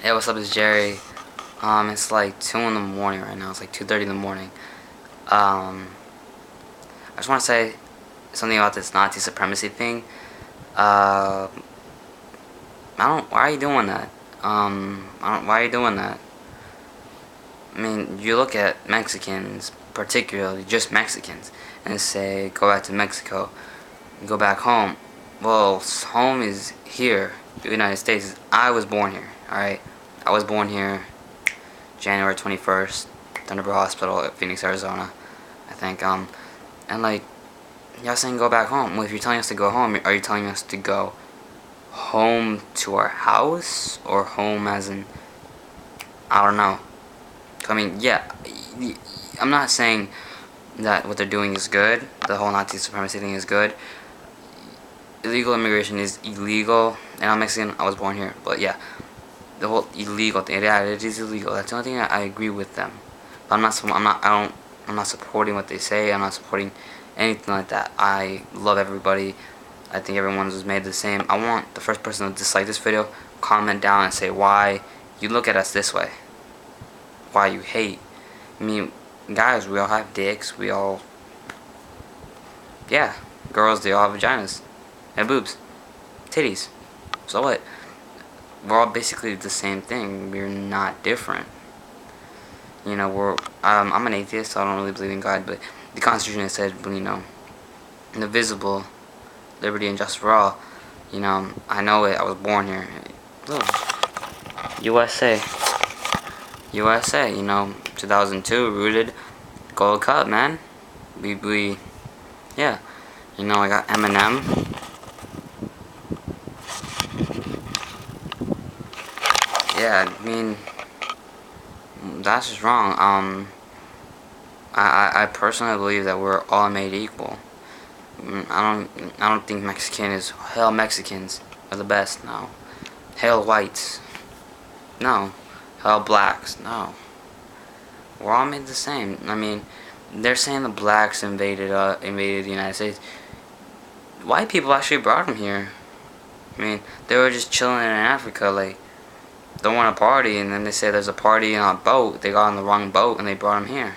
Hey, what's up? It's Jerry. It's like 2 in the morning right now. It's like 2:30 in the morning. Um, I just want to say something about this Nazi supremacy thing. Uh, I don't. Why are you doing that? I don't. Why are you doing that? I mean, you look at Mexicans, particularly just Mexicans, and say, go back to Mexico, go back home. Well, home is here, the United States. I was born here. All right, I was born here. January 21st, Thunderbird Hospital at Phoenix, Arizona, I think. And like, y'all saying go back home. Well, if you're telling us to go home, are you telling us to go home to our house? Or home as in, I don't know. I mean, yeah, I'm not saying that what they're doing is good. The whole Nazi supremacy thing is good. Illegal immigration is illegal. And I'm Mexican, I was born here. But yeah, the whole illegal thing. Yeah, it is illegal. That's the only thing I agree with them. But I'm not supporting what they say. I'm not supporting anything like that. I love everybody. I think everyone was made the same. I want the first person to dislike this video, comment down and say why you look at us this way. Why you hate. I mean, guys, we all have dicks. We all, yeah, girls, they all have vaginas and boobs, titties. So what? We're all basically the same thing. We're not different. You know, I'm an atheist, so I don't really believe in God, but the Constitution has said, you know, indivisible, liberty and justice for all. You know, I know it. I was born here. Look, USA, USA. You know, 2002, rooted, Gold Cup, man. We, yeah. You know, I got Eminem. Yeah, I mean, that's just wrong. I personally believe that we're all made equal. I don't think Mexican is hell. Mexicans are the best. No, hell whites. No, hell blacks. No, we're all made the same. I mean, they're saying the blacks invaded the United States. White people actually brought them here. I mean, they were just chilling in Africa, like, don't want to party, and then they say there's a party on a boat. They got on the wrong boat and they brought them here.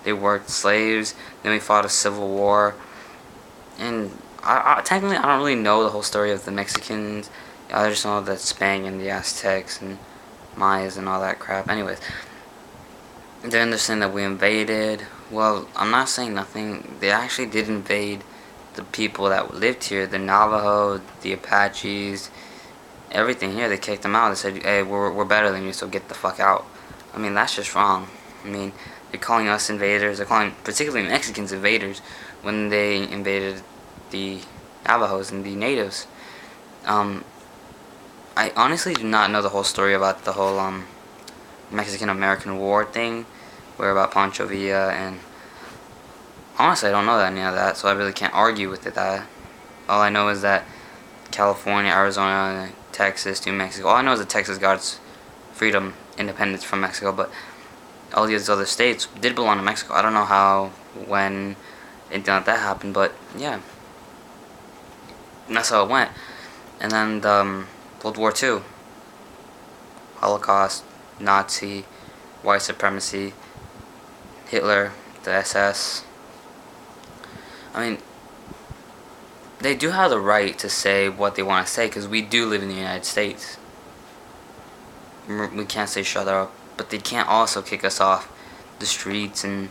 They worked slaves. Then we fought a civil war. And technically, I don't really know the whole story of the Mexicans. I just know that Spain and the Aztecs and Mayas and all that crap. Anyways, then they're saying that we invaded. Well, I'm not saying nothing. They actually did invade the people that lived here. The Navajo, the Apaches, everything here. They kicked them out. They said, hey, we're better than you, so get the fuck out. I mean, that's just wrong. I mean, they're calling us invaders. They're calling particularly Mexicans invaders when they invaded the Navajos and the natives. I honestly do not know the whole story about the whole Mexican-American War thing, where about Pancho Villa, and honestly I don't know any of that, so I really can't argue with it. That all I know is that California, Arizona, Texas, New Mexico. All I know is that Texas got its freedom, independence from Mexico, but all these other states did belong to Mexico. I don't know how, when, anything like that happened, but yeah, and that's how it went. And then World War II, Holocaust, Nazi, white supremacy, Hitler, the SS. I mean, they do have the right to say what they want to say, because we do live in the United States. We can't say shut up, but they can't also kick us off the streets and,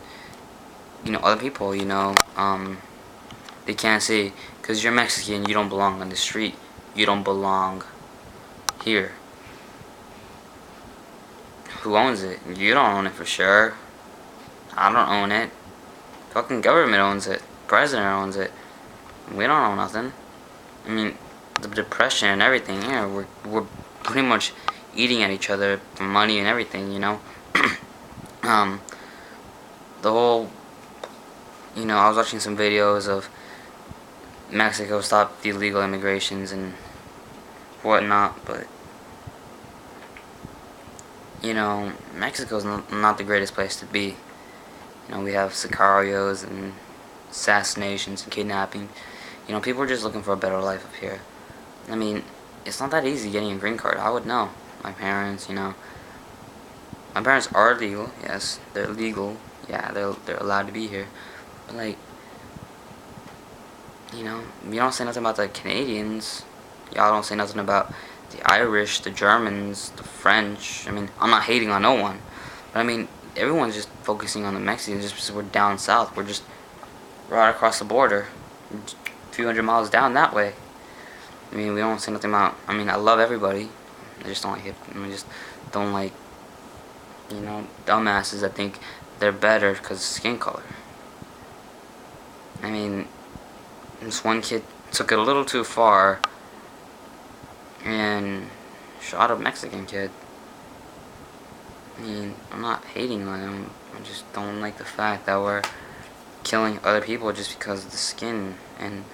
you know, other people, you know, they can't say, because you're Mexican, you don't belong on the street, you don't belong here. Who owns it? You don't own it for sure. I don't own it. Fucking government owns it. President owns it. We don't own nothing. I mean, the depression and everything, yeah, we're pretty much eating at each other for money and everything, you know. The whole, you know, I was watching some videos of Mexico stopped the illegal immigrations and whatnot, but, you know, Mexico's not the greatest place to be. You know, we have sicarios and assassinations and kidnapping. You know, people are just looking for a better life up here. I mean, it's not that easy getting a green card. I would know. my parents, My parents are legal, yes, they're legal. Yeah, they're allowed to be here. But like, we don't say nothing about the Canadians. Y'all don't say nothing about the Irish, the Germans, the French. I mean, I'm not hating on no one. But I mean, everyone's just focusing on the Mexicans just because we're down south. We're just right across the border. A few hundred miles down that way. I mean, we don't say nothing about... I mean, I love everybody. I just don't like I just don't like, dumbasses that think they're better because of skin color. I mean, this one kid took it a little too far and shot a Mexican kid. I mean, I'm not hating on him. I just don't like the fact that we're killing other people just because of the skin. And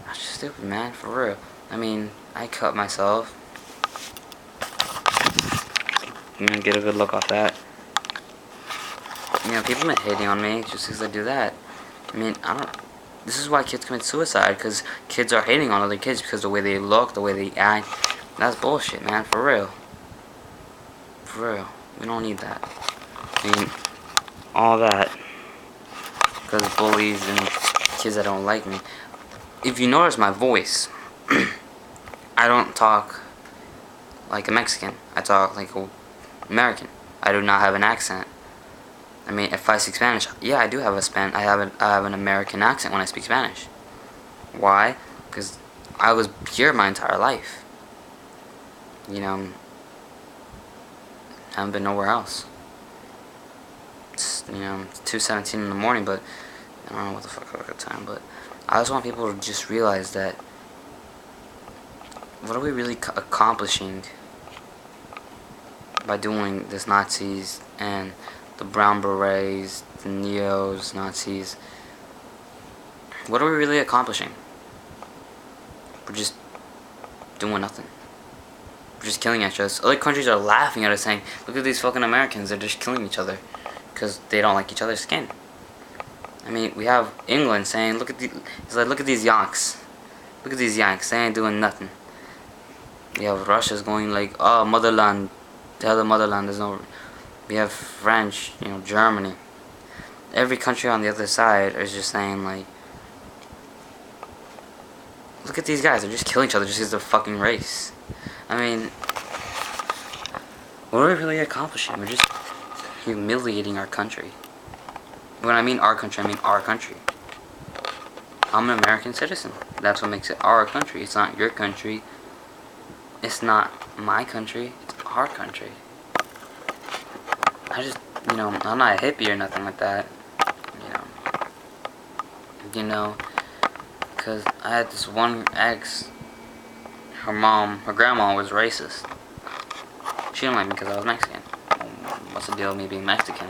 that's just stupid, man, for real. I mean, I cut myself. Get a good look off that. People have been hating on me just because I do that. I mean, this is why kids commit suicide, because kids are hating on other kids because the way they look, the way they act. That's bullshit, man, for real. For real. We don't need that. I mean, all that because bullies and kids that don't like me. If you notice my voice, I don't talk like a Mexican. I talk like an American. I do not have an accent. I mean, if I speak Spanish, yeah, I do have I have an American accent when I speak Spanish. Why? Because I was here my entire life. Haven't been nowhere else. It's 2:17 in the morning, but I don't know what the fuck at the time. But I just want people to just realize that what are we really accomplishing by doing this Nazis and the brown berets, the neos, Nazis? What are we really accomplishing? We're just doing nothing. We're just killing each other. Other countries are laughing at us saying, look at these fucking Americans, they're just killing each other because they don't like each other's skin. I mean, we have England saying, look at these Yanks. Look at these Yanks, they ain't doing nothing. We have Russia's going like, oh, motherland. Tell the motherland, there's no... We have French, Germany. Every country on the other side is just saying like, look at these guys, they're just killing each other just because they're fucking race. I mean, what are we really accomplishing? We're just humiliating our country. When I mean our country, I mean our country. I'm an American citizen. That's what makes it our country. It's not your country. It's not my country. It's our country. I just, I'm not a hippie or nothing like that. Because I had this one ex. Her grandma was racist. She didn't like me because I was Mexican. What's the deal with me being Mexican?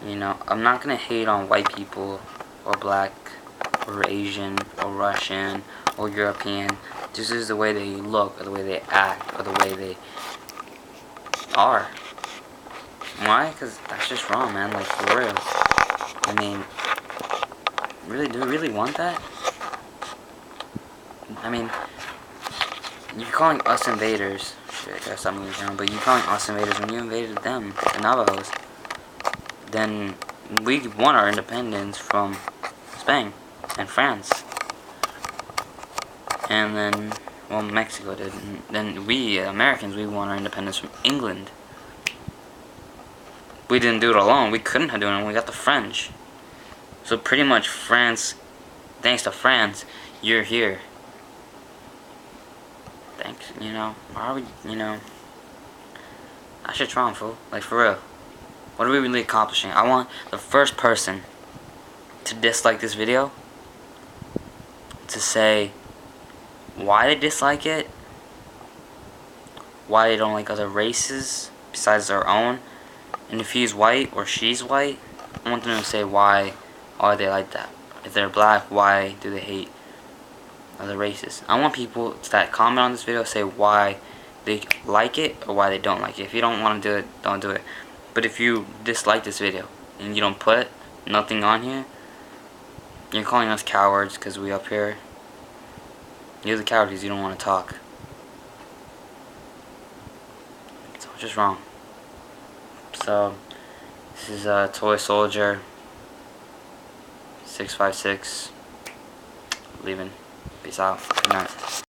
I'm not gonna hate on white people, or black, or Asian, or Russian, or European. This is the way they look, or the way they act, or the way they are. Why? Because that's just wrong, man. Like, for real. I mean, really, do we really want that? I mean, you're calling us invaders. Shit, I gotta stop moving around. But you're calling us invaders when you invaded them, the Navajos. Then we won our independence from Spain and France. And then, well, Mexico did. And then we, Americans, we won our independence from England. We didn't do it alone. We couldn't have done it. We got the French. So pretty much France, thanks to France, you're here. Thanks, why are we, that shit's wrong, fool. Like, for real. What are we really accomplishing? I want the first person to dislike this video to say why they dislike it, why they don't like other races besides their own, and if he's white or she's white, I want them to say why are they like that. If they're black, why do they hate other races? I want people that comment on this video say why they like it or why they don't like it. If you don't want to do it, don't do it. But if you dislike this video and you don't put nothing on here, you're calling us cowards because we up here. You're the coward because you don't want to talk. which is wrong. So this is Toy Soldier 656 leaving. Peace out. Good night.